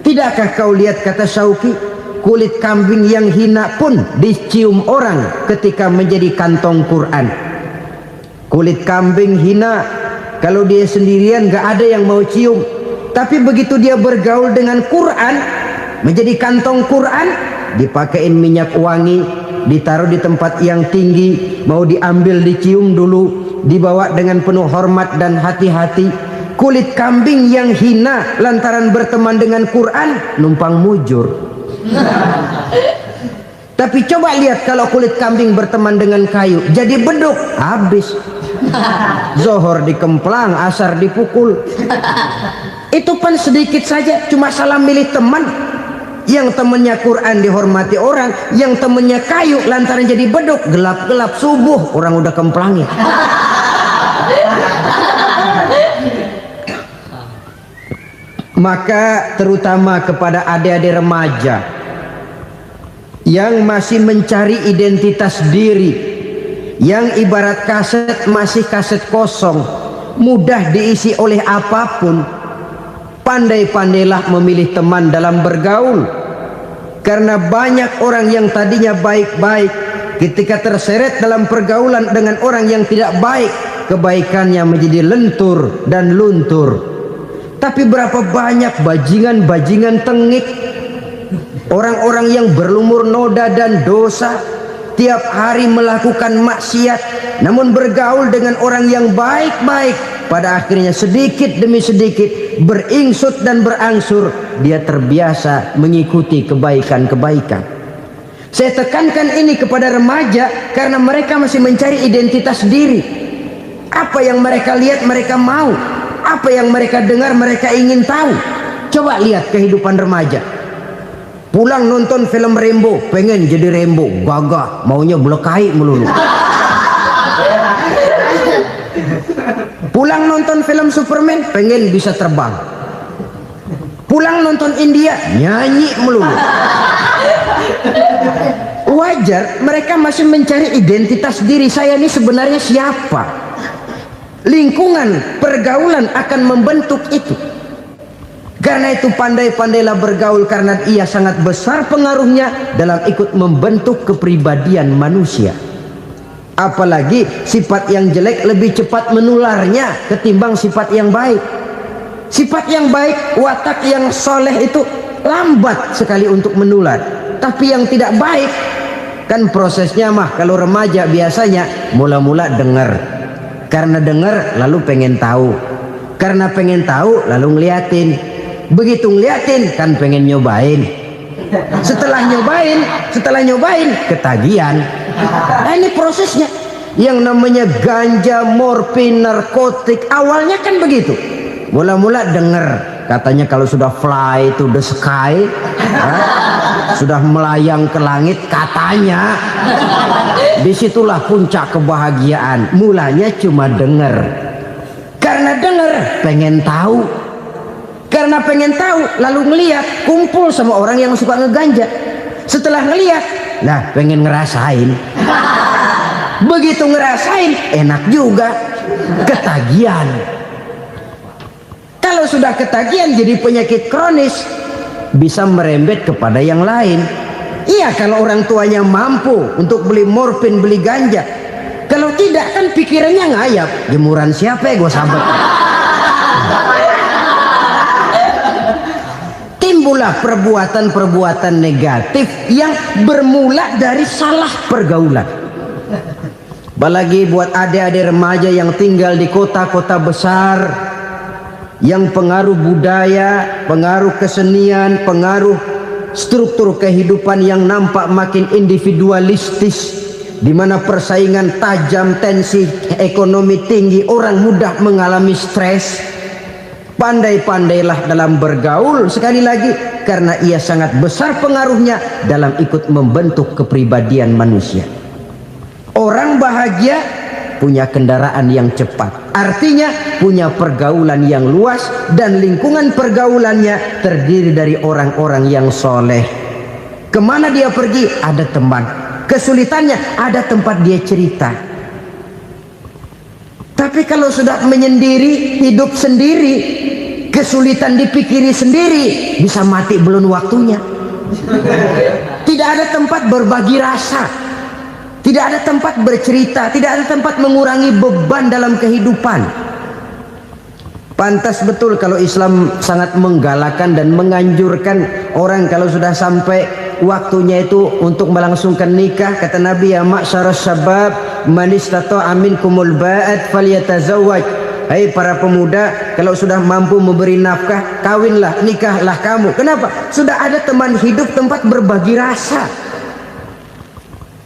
Tidakkah kau lihat, kata Syauqi, kulit kambing yang hina pun dicium orang ketika menjadi kantong Quran. Kulit kambing hina, kalau dia sendirian gak ada yang mau cium. Tapi begitu dia bergaul dengan Quran, menjadi kantong Quran, dipakein minyak wangi, ditaruh di tempat yang tinggi, mau diambil dicium dulu, dibawa dengan penuh hormat dan hati-hati. Kulit kambing yang hina lantaran berteman dengan Quran, numpang mujur. Tapi coba lihat kalau kulit kambing berteman dengan kayu, jadi beduk, habis. Zohor dikemplang, asar dipukul. Itu pun sedikit saja, cuma salah milih teman. Yang temannya Quran dihormati orang, yang temannya kayu lantaran jadi beduk, gelap-gelap subuh orang udah kemplangnya. Maka terutama kepada adik-adik remaja yang masih mencari identitas diri, yang ibarat kaset masih kaset kosong, mudah diisi oleh apapun, pandai-pandailah memilih teman dalam bergaul. Karena banyak orang yang tadinya baik-baik, ketika terseret dalam pergaulan dengan orang yang tidak baik, kebaikannya menjadi lentur dan luntur. Tapi berapa banyak bajingan-bajingan tengik, orang-orang yang berlumur noda dan dosa, tiap hari melakukan maksiat, namun bergaul dengan orang yang baik-baik, pada akhirnya sedikit demi sedikit beringsut dan berangsur dia terbiasa mengikuti kebaikan-kebaikan. Saya tekankan ini kepada remaja karena mereka masih mencari identitas diri. Apa yang mereka lihat mereka mau, apa yang mereka dengar mereka ingin tahu. Coba lihat kehidupan remaja. Pulang nonton film Rambo, pengen jadi Rambo, gagah, maunya belekai melulu. Pulang nonton film Superman, pengen bisa terbang. Pulang nonton India, nyanyi melulu. Wajar, mereka masih mencari identitas diri. Saya ini sebenarnya siapa? Lingkungan, pergaulan akan membentuk itu. Karena itu pandai-pandailah bergaul, karena ia sangat besar pengaruhnya dalam ikut membentuk kepribadian manusia. Apalagi sifat yang jelek lebih cepat menularnya ketimbang sifat yang baik. Sifat yang baik, watak yang soleh itu lambat sekali untuk menular. Tapi yang tidak baik, kan prosesnya mah kalau remaja biasanya mula-mula dengar. Karena dengar lalu pengen tahu. Karena pengen tahu lalu ngeliatin. Begitu ngeliatin kan pengen nyobain. Setelah nyobain ketagihan. Nah, ini prosesnya. Yang namanya ganja, morfin, narkotik awalnya kan begitu. Mula-mula denger katanya kalau sudah fly to the sky, sudah melayang ke langit katanya, disitulah puncak kebahagiaan. Mulanya cuma denger. Karena denger pengen tahu. Karena pengen tahu lalu ngeliat, kumpul sama orang yang suka ngeganja. Setelah ngeliat, nah pengen ngerasain. Begitu ngerasain enak juga, ketagihan. Kalau sudah ketagihan jadi penyakit kronis, bisa merembet kepada yang lain. Iya, kalau orang tuanya mampu untuk beli morfin, beli ganja. Kalau tidak kan pikirannya ngayap, jemuran siapa ya gue sahabat. Timbullah perbuatan-perbuatan negatif yang bermula dari salah pergaulan. Apalagi buat adik-adik remaja yang tinggal di kota-kota besar, yang pengaruh budaya, pengaruh kesenian, pengaruh struktur kehidupan yang nampak makin individualistis, di mana persaingan tajam, tensi ekonomi tinggi, orang mudah mengalami stres. Pandai-pandailah dalam bergaul, sekali lagi, karena ia sangat besar pengaruhnya dalam ikut membentuk kepribadian manusia. Orang bahagia punya kendaraan yang cepat, artinya punya pergaulan yang luas, dan lingkungan pergaulannya terdiri dari orang-orang yang soleh. Kemana dia pergi ada teman, kesulitannya ada tempat dia cerita. Tapi kalau sudah menyendiri, hidup sendiri, kesulitan dipikiri sendiri, bisa mati belum waktunya. Tidak ada tempat berbagi rasa, tidak ada tempat bercerita, tidak ada tempat mengurangi beban dalam kehidupan. Pantas betul kalau Islam sangat menggalakkan dan menganjurkan orang kalau sudah sampai waktunya itu untuk melangsungkan nikah. Kata Nabi, ya ma'syaras syabab man istata'a minkumul ba'at falyatazawwaj. Hai para pemuda, kalau sudah mampu memberi nafkah, kawinlah, nikahlah kamu. Kenapa? Sudah ada teman hidup, tempat berbagi rasa.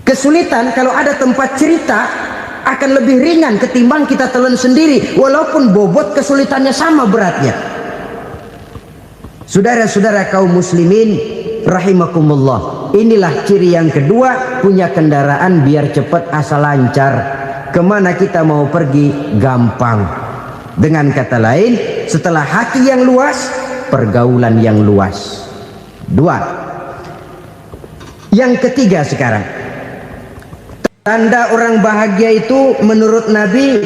Kesulitan kalau ada tempat cerita akan lebih ringan ketimbang kita telan sendiri, walaupun bobot kesulitannya sama beratnya. Saudara-saudara kaum muslimin rahimakumullah, inilah ciri yang kedua, punya kendaraan biar cepat asal lancar. Kemana kita mau pergi gampang. Dengan kata lain, setelah hati yang luas, pergaulan yang luas. Dua. Yang ketiga sekarang, tanda orang bahagia itu menurut Nabi,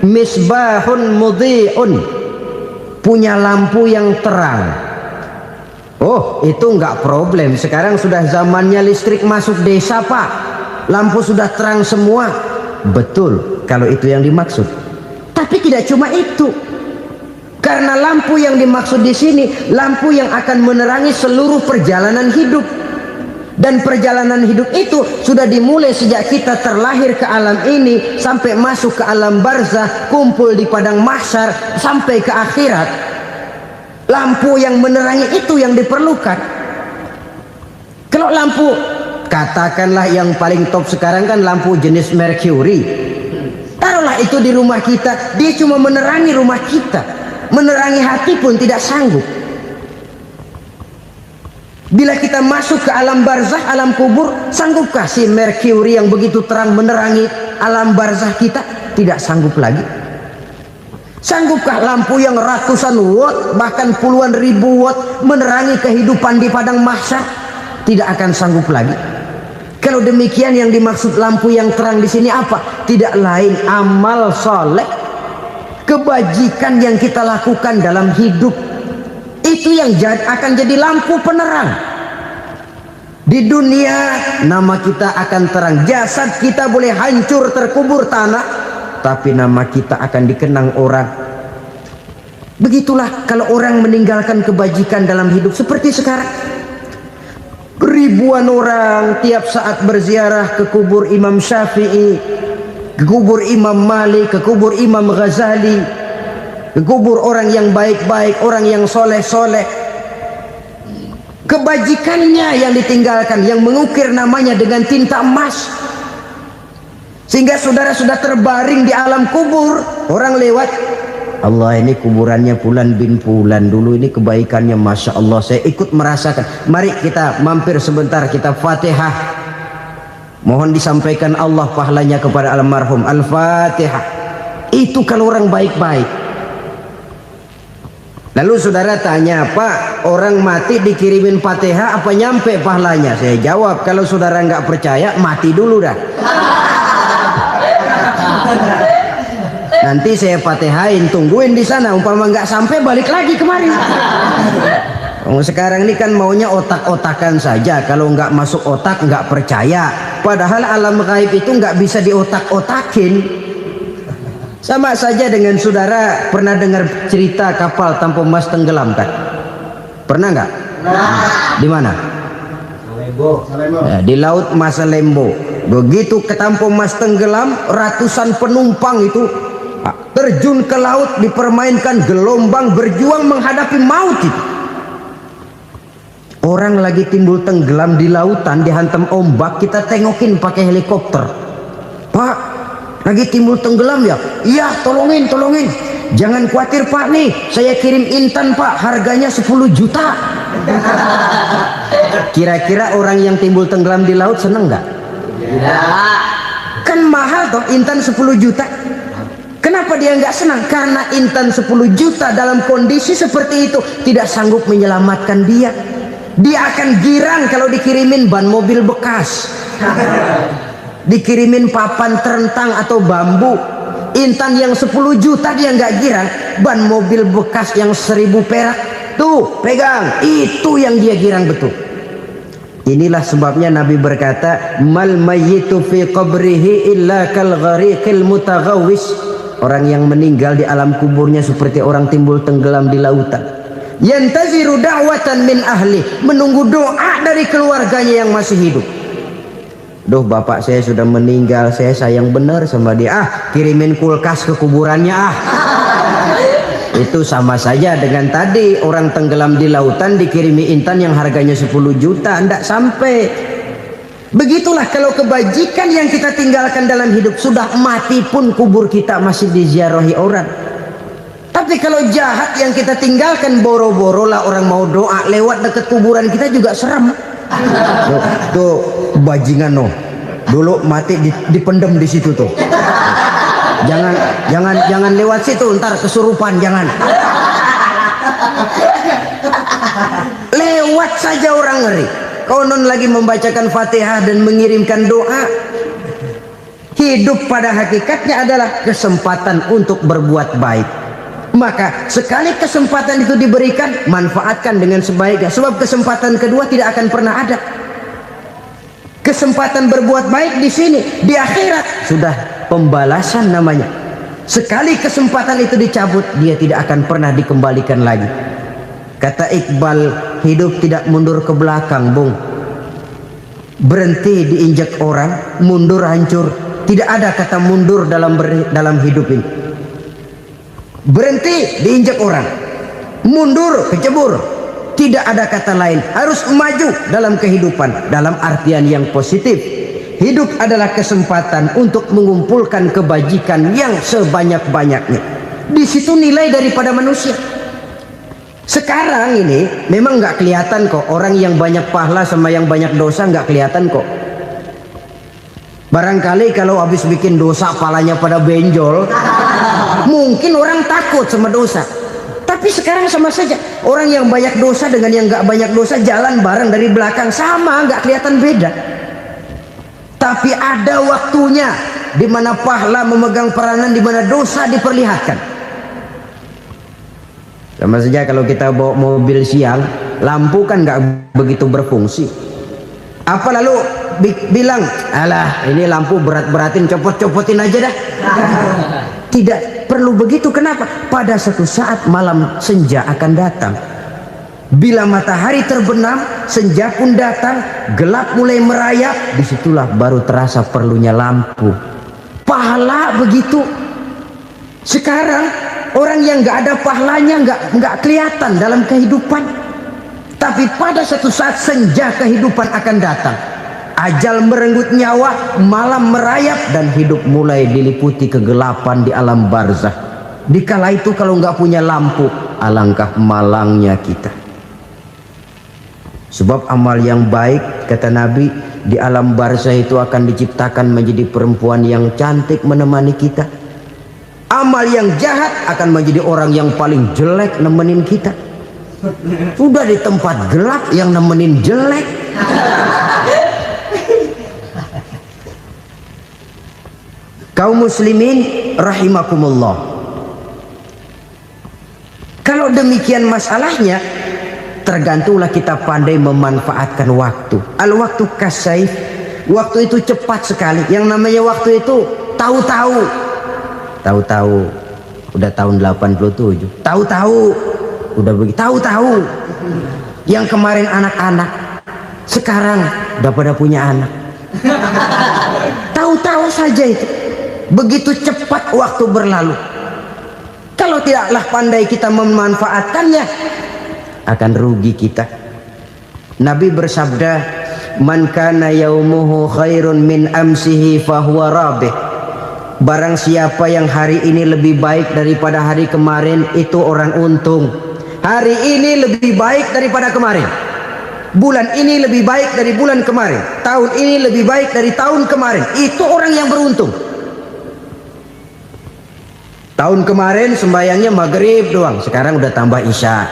misbahun mudhi'un, punya lampu yang terang. Oh, itu enggak problem. Sekarang sudah zamannya listrik masuk desa, Pak. Lampu sudah terang semua. Betul, kalau itu yang dimaksud. Tapi tidak cuma itu. Karena lampu yang dimaksud di sini, lampu yang akan menerangi seluruh perjalanan hidup. Dan perjalanan hidup itu sudah dimulai sejak kita terlahir ke alam ini sampai masuk ke alam barzah, kumpul di padang mahsyar sampai ke akhirat. Lampu yang menerangi itu yang diperlukan. Kalau lampu, katakanlah yang paling top sekarang kan lampu jenis Mercury. Taruhlah itu di rumah kita, dia cuma menerangi rumah kita, menerangi hati pun tidak sanggup. Bila kita masuk ke alam barzah, alam kubur, sanggupkah si Mercury yang begitu terang menerangi alam barzah kita? Tidak sanggup lagi. Sanggupkah lampu yang ratusan watt, bahkan puluhan ribu watt menerangi kehidupan di padang mahsyar? Tidak akan sanggup lagi. Kalau demikian, yang dimaksud lampu yang terang di sini apa? Tidak lain amal soleh, kebajikan yang kita lakukan dalam hidup. Itu yang akan jadi lampu penerang. Di dunia nama kita akan terang, jasad kita boleh hancur terkubur tanah, tapi nama kita akan dikenang orang. Begitulah kalau orang meninggalkan kebajikan dalam hidup seperti sekarang. Ribuan orang tiap saat berziarah ke kubur Imam Syafi'i, ke kubur Imam Malik, ke kubur Imam Ghazali, ke kubur orang yang baik-baik, orang yang soleh-soleh. Kebajikannya yang ditinggalkan, yang mengukir namanya dengan tinta emas, sehingga saudara sudah terbaring di alam kubur. Orang lewat, Allah, ini kuburannya Fulan bin Fulan, dulu ini kebaikannya Masya Allah, saya ikut merasakan. Mari kita mampir sebentar, kita Fatihah, mohon disampaikan Allah pahalanya kepada almarhum. Al-Fatihah. Itu kalau orang baik-baik. Lalu saudara tanya, Pak, orang mati dikirimin Fatihah apa nyampe pahalanya? Saya jawab, kalau saudara nggak percaya, mati dulu dah. Nanti saya Fatihain, tungguin di sana. Umpama nggak sampai, balik lagi kemari. Sekarang ini kan maunya otak-otakan saja. Kalau nggak masuk otak, nggak percaya. Padahal alam gaib itu nggak bisa diotak-otakin. Sama saja dengan saudara pernah dengar cerita kapal tanpa emas tenggelam kan? Pernah nggak? Di mana? Salembo. Ya, di laut Masalembo. Begitu ketampung Mas tenggelam, ratusan penumpang itu terjun ke laut, dipermainkan gelombang, berjuang menghadapi maut itu. Orang lagi timbul tenggelam di lautan, dihantam ombak, kita tengokin pakai helikopter. Pak, lagi timbul tenggelam ya? Iya, tolongin. Jangan khawatir Pak, nih saya kirim intan Pak, harganya 10 juta. Kira-kira orang yang timbul tenggelam di laut seneng nggak? Kan mahal toh intan 10 juta. Kenapa dia nggak senang? Karena intan 10 juta dalam kondisi seperti itu tidak sanggup menyelamatkan dia. Dia akan girang kalau dikirimin ban mobil bekas, dikirimin papan terentang atau bambu. Intan yang 10 juta dia nggak girang, ban mobil bekas yang 1000 perak tuh pegang, itu yang dia girang betul. Inilah sebabnya Nabi berkata, mal mayyitu fi qabrihi illa kal ghariqil mutaghawwis. Orang yang meninggal di alam kuburnya seperti orang timbul tenggelam di lautan. Yantaziru da'watan min ahli, menunggu doa dari keluarganya yang masih hidup. Duh, bapak saya sudah meninggal, saya sayang benar sama dia. Kirimin kulkas ke kuburannya Itu sama saja dengan tadi orang tenggelam di lautan dikirimi intan yang harganya 10 juta, ndak sampai. Begitulah kalau kebajikan yang kita tinggalkan dalam hidup, sudah mati pun kubur kita masih diziarahi orang. Tapi kalau jahat yang kita tinggalkan, boro-boro lah orang mau doa lewat dekat kuburan kita juga serem. Tuh bajingan no, dulu mati dipendem di situ tuh. Jangan lewat situ, ntar kesurupan, jangan. Lewat saja orang ngeri. Konon lagi membacakan Fatihah dan mengirimkan doa. Hidup pada hakikatnya adalah kesempatan untuk berbuat baik. Maka sekali kesempatan itu diberikan, manfaatkan dengan sebaiknya. Sebab kesempatan kedua tidak akan pernah ada. Kesempatan berbuat baik di sini, di akhirat sudah pembalasan namanya. Sekali kesempatan itu dicabut, dia tidak akan pernah dikembalikan lagi. Kata Iqbal, hidup tidak mundur ke belakang, Bung. Berhenti diinjak orang, mundur hancur. Tidak ada kata mundur dalam hidup ini. Berhenti diinjak orang, mundur kecebur. Tidak ada kata lain, harus maju dalam kehidupan dalam artian yang positif. Hidup adalah kesempatan untuk mengumpulkan kebajikan yang sebanyak-banyaknya. Di situ nilai daripada manusia. Sekarang ini memang nggak kelihatan kok, orang yang banyak pahala sama yang banyak dosa nggak kelihatan kok. Barangkali kalau habis bikin dosa palanya pada benjol, mungkin orang takut sama dosa. Tapi sekarang sama saja, orang yang banyak dosa dengan yang nggak banyak dosa jalan bareng dari belakang, sama, nggak kelihatan beda. Tapi ada waktunya di mana pahala memegang peranan, di mana dosa diperlihatkan. Sama saja kalau kita bawa mobil siang, lampu kan nggak begitu berfungsi. Apa lalu bilang, alah ini lampu berat-beratin, copot-copotin aja dah. Tidak perlu begitu. Kenapa? Pada satu saat malam senja akan datang. Bila matahari terbenam, senja pun datang, gelap mulai merayap, disitulah baru terasa perlunya lampu. Pahala begitu. Sekarang orang yang nggak ada pahalanya nggak kelihatan dalam kehidupan. Tapi pada satu saat senja kehidupan akan datang. Ajal merenggut nyawa, malam merayap, dan hidup mulai diliputi kegelapan di alam barzah. Dikala itu kalau nggak punya lampu, alangkah malangnya kita. Sebab amal yang baik, kata Nabi, di alam barzah itu akan diciptakan menjadi perempuan yang cantik menemani kita. Amal yang jahat akan menjadi orang yang paling jelek nemenin kita. Sudah di tempat gelap yang nemenin jelek. Kaum muslimin rahimakumullah. Kalau demikian masalahnya, tergantunglah kita pandai memanfaatkan waktu. Al-waktu kasayf, waktu itu cepat sekali. Yang namanya waktu itu tahu-tahu. Tahu-tahu udah tahun 87. Tahu-tahu udah begitu. Tahu-tahu yang kemarin anak-anak, sekarang udah pada punya anak. tahu-tahu saja itu. Begitu cepat waktu berlalu. Kalau tidaklah pandai kita memanfaatkannya, akan rugi kita. Nabi bersabda, "Man kana yaumuhu khairun min amsihi fahuwa rabih." Barang siapa yang hari ini lebih baik daripada hari kemarin, itu orang untung. Hari ini lebih baik daripada kemarin. Bulan ini lebih baik dari bulan kemarin. Tahun ini lebih baik dari tahun kemarin. Itu orang yang beruntung. Tahun kemarin sembayangnya maghrib doang, sekarang udah tambah isya.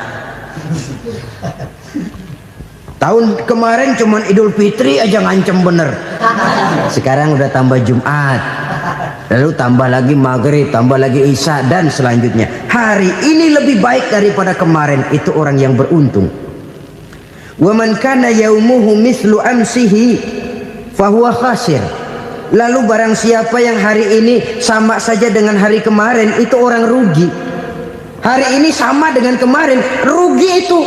Tahun kemarin cuman Idul Fitri aja ngancem bener, sekarang udah tambah Jumat, lalu tambah lagi maghrib, tambah lagi isya, dan selanjutnya. Hari ini lebih baik daripada kemarin, itu orang yang beruntung. Wa man kana yaumuhu mislu amsihi fahuwa khasir. Lalu barang siapa yang hari ini sama saja dengan hari kemarin, itu orang rugi. Hari ini sama dengan kemarin, rugi itu.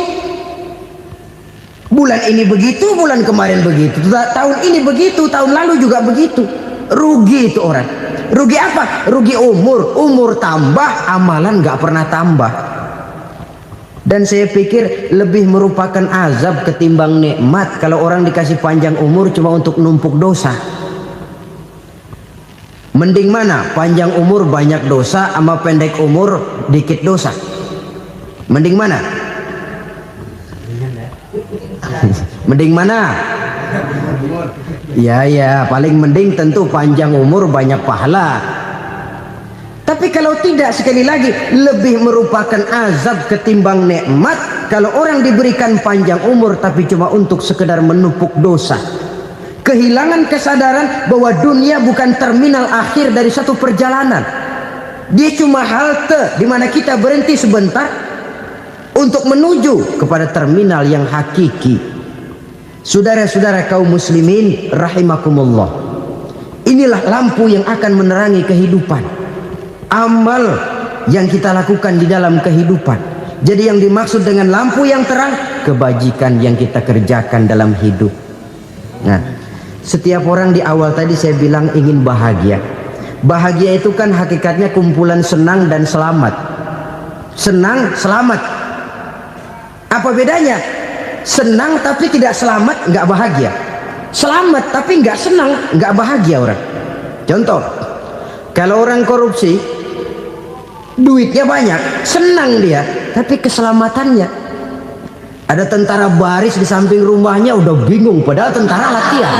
Bulan ini begitu, bulan kemarin begitu, tahun ini begitu, tahun lalu juga begitu. Rugi itu orang. Rugi apa? Rugi umur. Umur tambah, amalan gak pernah tambah. Dan saya pikir lebih merupakan azab ketimbang nikmat kalau orang dikasih panjang umur cuma untuk numpuk dosa. Mending mana? Panjang umur banyak dosa sama pendek umur dikit dosa? Mending mana? Mending mana? Ya, paling mending tentu panjang umur banyak pahala. Tapi kalau tidak, sekali lagi, lebih merupakan azab ketimbang nikmat kalau orang diberikan panjang umur tapi cuma untuk sekedar menumpuk dosa. Kehilangan kesadaran bahwa dunia bukan terminal akhir dari satu perjalanan. Dia cuma halte di mana kita berhenti sebentar untuk menuju kepada terminal yang hakiki. Saudara-saudara kaum muslimin rahimakumullah, inilah lampu yang akan menerangi kehidupan. Amal yang kita lakukan di dalam kehidupan. Jadi yang dimaksud dengan lampu yang terang, kebajikan yang kita kerjakan dalam hidup. Nah, setiap orang di awal tadi saya bilang ingin bahagia. Bahagia itu kan hakikatnya kumpulan senang dan selamat. Senang, selamat. Apa bedanya? Senang tapi tidak selamat, nggak bahagia. Selamat tapi nggak senang, nggak bahagia orang. Contoh, kalau orang korupsi, duitnya banyak, senang dia, tapi keselamatannya. Ada tentara baris di samping rumahnya udah bingung, padahal tentara latihan.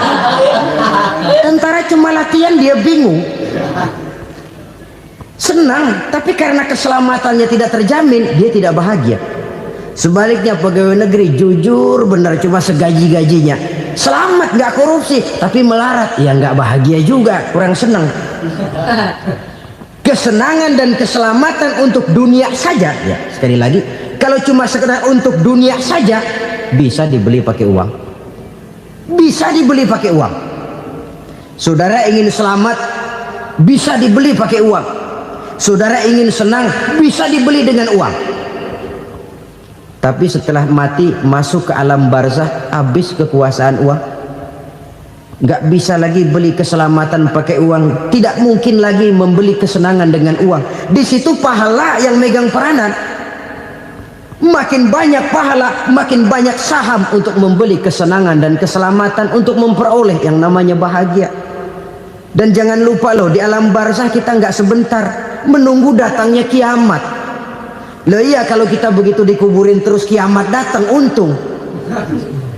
Tentara cuma latihan, dia bingung. Senang, tapi karena keselamatannya tidak terjamin, dia tidak bahagia. Sebaliknya pegawai negeri jujur benar, cuma segaji-gajinya. Selamat, nggak korupsi, tapi melarat, ya nggak bahagia juga, kurang senang. Kesenangan dan keselamatan untuk dunia saja, ya sekali lagi, kalau cuma sekedar untuk dunia saja, bisa dibeli pakai uang. Bisa dibeli pakai uang. Saudara ingin selamat, bisa dibeli pakai uang. Saudara ingin senang, bisa dibeli dengan uang. Tapi setelah mati, masuk ke alam barzah, habis kekuasaan uang. Nggak bisa lagi beli keselamatan pakai uang. Tidak mungkin lagi membeli kesenangan dengan uang. Di situ pahala yang megang peranan. Makin banyak pahala, makin banyak saham untuk membeli kesenangan dan keselamatan, untuk memperoleh yang namanya bahagia. Dan jangan lupa loh, di alam barzah kita nggak sebentar, menunggu datangnya kiamat. Loh iya, kalau kita begitu dikuburin terus kiamat datang, untung.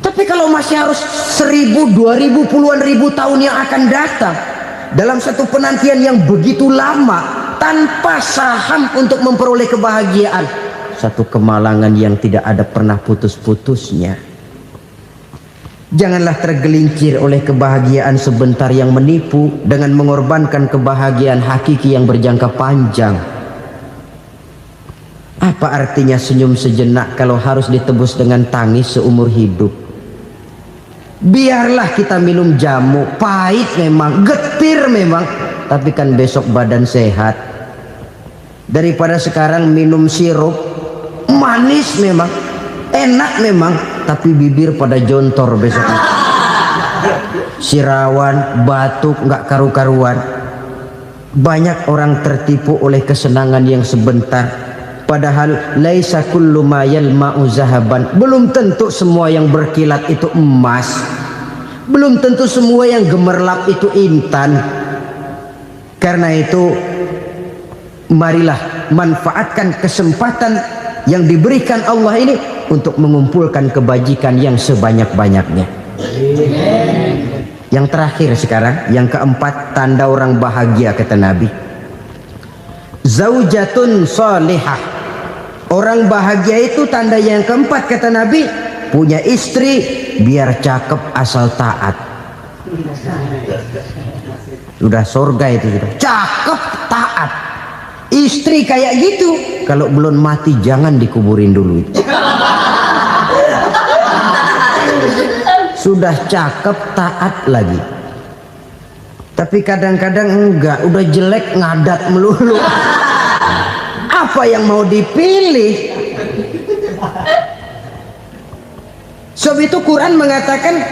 Tapi kalau masih harus 1000, 2000, puluhan ribu tahun yang akan datang, dalam satu penantian yang begitu lama, tanpa saham untuk memperoleh kebahagiaan, satu kemalangan yang tidak ada pernah putus-putusnya. Janganlah tergelincir oleh kebahagiaan sebentar yang menipu dengan mengorbankan kebahagiaan hakiki yang berjangka panjang. Apa artinya senyum sejenak kalau harus ditebus dengan tangis seumur hidup? Biarlah kita minum jamu, pahit memang, getir memang, tapi kan besok badan sehat. Daripada sekarang minum sirup, manis memang, enak memang, tapi bibir pada jontor besok. sirawan, batuk, nggak karu-karuan. Banyak orang tertipu oleh kesenangan yang sebentar, padahal laisa kullu ma yalma'u zahaban. Belum tentu semua yang berkilat itu emas, belum tentu semua yang gemerlap itu intan. Karena itu marilah manfaatkan kesempatan yang diberikan Allah ini untuk mengumpulkan kebajikan yang sebanyak-banyaknya. Yang terakhir sekarang, yang keempat, tanda orang bahagia kata Nabi. Zaujatun salihah. Orang bahagia itu tanda yang keempat kata Nabi, punya istri biar cakep asal taat. Sudah surga itu sudah. Cakep taat. Istri kayak gitu, kalau belum mati jangan dikuburin dulu itu. Sudah cakep taat lagi. Tapi kadang-kadang enggak, udah jelek ngadat melulu. Apa yang mau dipilih? Sebab itu Quran mengatakan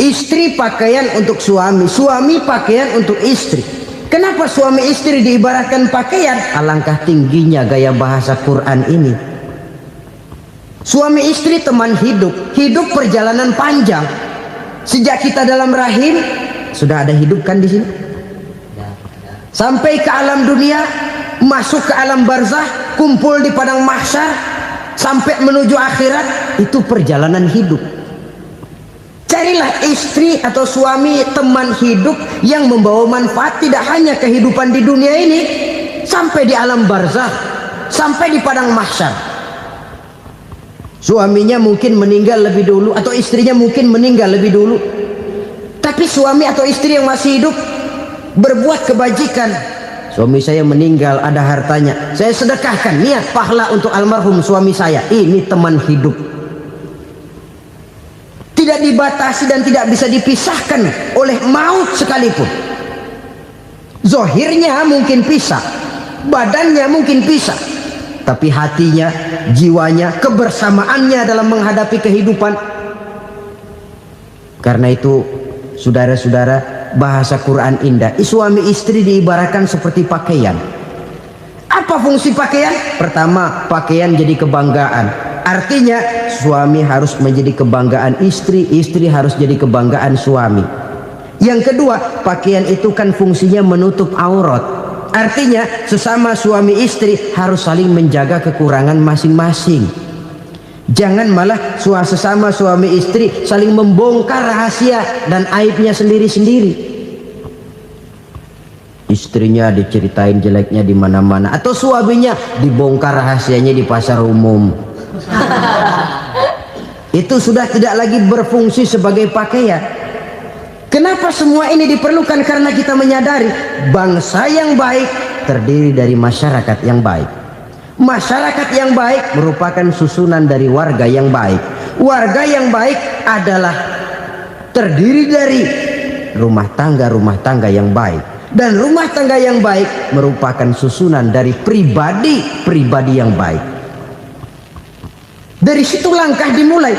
istri pakaian untuk suami, suami pakaian untuk istri. Kenapa suami istri diibaratkan pakaian? Alangkah tingginya gaya bahasa Quran ini. Suami istri teman hidup, hidup perjalanan panjang. Sejak kita dalam rahim sudah ada hidup kan di sini. Sampai ke alam dunia, masuk ke alam barzah, kumpul di padang mahsyar, sampai menuju akhirat, itu perjalanan hidup. Carilah istri atau suami teman hidup yang membawa manfaat tidak hanya kehidupan di dunia ini, sampai di alam barzah, sampai di padang mahsyar. Suaminya mungkin meninggal lebih dulu atau istrinya mungkin meninggal lebih dulu, tapi suami atau istri yang masih hidup berbuat kebajikan. Suami saya meninggal, ada hartanya, saya sedekahkan, niat pahala untuk almarhum suami saya. Ini teman hidup, tidak dibatasi dan tidak bisa dipisahkan oleh maut sekalipun. Zohirnya mungkin pisah, badannya mungkin pisah, tapi hatinya, jiwanya, kebersamaannya dalam menghadapi kehidupan. Karena itu saudara-saudara, bahasa Quran indah. Suami istri diibaratkan seperti pakaian. Apa fungsi pakaian? Pertama, pakaian jadi kebanggaan. Artinya suami harus menjadi kebanggaan istri, istri harus jadi kebanggaan suami. Yang kedua, pakaian itu kan fungsinya menutup aurat. Artinya sesama suami istri harus saling menjaga kekurangan masing-masing. Jangan malah sesama suami istri saling membongkar rahasia dan aibnya sendiri-sendiri. Istrinya diceritain jeleknya di mana-mana, atau suaminya dibongkar rahasianya di pasar umum. Itu sudah tidak lagi berfungsi sebagai pakaian. Kenapa semua ini diperlukan? Karena kita menyadari bangsa yang baik terdiri dari masyarakat yang baik. Masyarakat yang baik merupakan susunan dari warga yang baik. Warga yang baik adalah terdiri dari rumah tangga yang baik. Dan rumah tangga yang baik merupakan susunan dari pribadi yang baik. Dari situ langkah dimulai.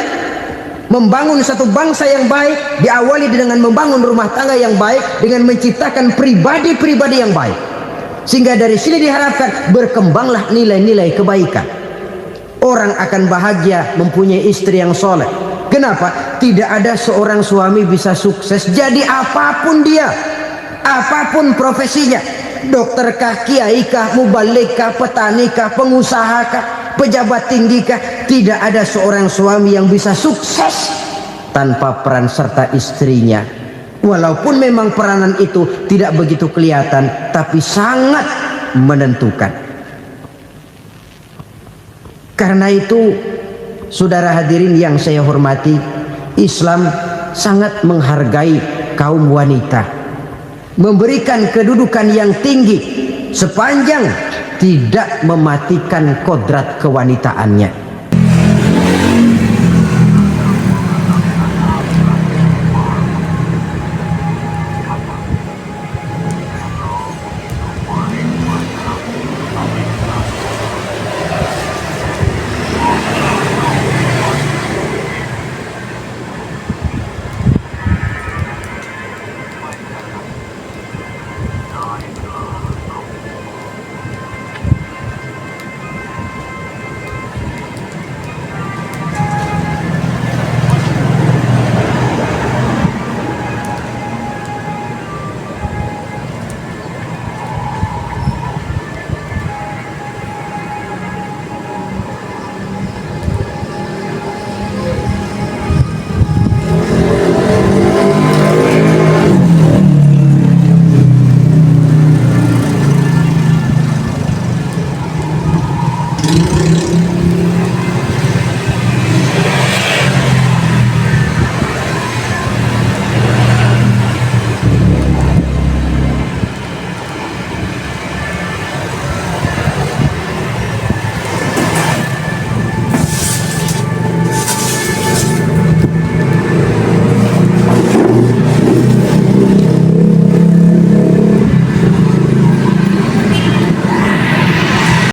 Membangun satu bangsa yang baik diawali dengan membangun rumah tangga yang baik, dengan menciptakan pribadi-pribadi yang baik. Sehingga dari sini diharapkan berkembanglah nilai-nilai kebaikan. Orang akan bahagia mempunyai istri yang soleh. Kenapa? Tidak ada seorang suami bisa sukses jadi apapun dia, apapun profesinya. Dokterkah, kiaikah, mubalikah, petanikah, pengusahakah, pejabat tinggikah, tidak ada seorang suami yang bisa sukses tanpa peran serta istrinya. Walaupun memang peranan itu tidak begitu kelihatan, tapi sangat menentukan. Karena itu, saudara hadirin yang saya hormati, Islam sangat menghargai kaum wanita, memberikan kedudukan yang tinggi sepanjang tidak mematikan kodrat kewanitaannya.